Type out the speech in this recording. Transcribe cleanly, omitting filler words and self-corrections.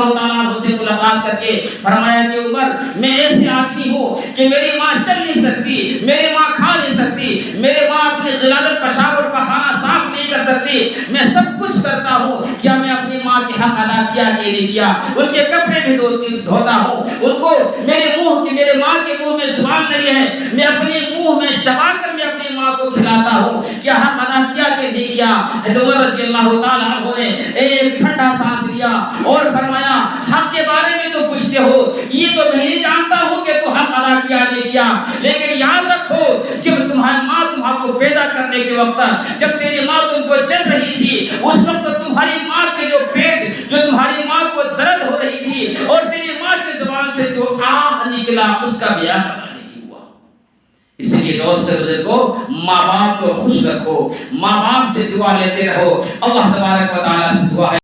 اللہ تعالیٰ عنہ سے ملاقات کر کے فرمایا کہ عمر میں ایسے آدمی ہوں کہ میری ماں چل نہیں سکتی، میری ماں کھا نہیں سکتی، میری ماں اپنی غلازت پیشاب اور پخانہ صاف نہیں کر سکتی، میں سب کچھ کرتا ہوں، کیا میں اپنی ماں کے حق ادا کیا کہ نہیں کیا؟ ان کے کپڑے بھی دھوتا ہوں، ان کو میرے ماں کے منہ میں زبان نہیں ہے، میں اپنے منہ میں چبا کر میں اپنی ماں کو کھلاتا ہوں، کیا حق ادا کیا کہ نہیں کیا؟ حضرت عمر رضی اللہ تعالیٰ عنہ نے ایک ٹھنڈا سانس لیا اور فرمایا حق کے بارے میں تو پوچھتے ہو، یہ تو میں نہیں جانتا ہوں کہ تو حق ادا کیا نہیں کیا، لیکن یاد رکھو جب تمہاری ماں تمہارے کو پیدا کرنے کے وقت، جب تیری ماں تم کو جل رہی تھی، اس وقت تمہاری ماں کے جو پیٹ، جو تمہاری ماں کو درد ہو رہی تھی اور تیری ماں کی زبان سے جو آہ نکلا اس کا بیان نہیں ہوا۔ اس لیے دوست بزرگو، ماں باپ کو خوش رکھو، ماں باپ سے دعا لیتے رہو۔ اللہ تبارک و تعالیٰ سے دعا ہے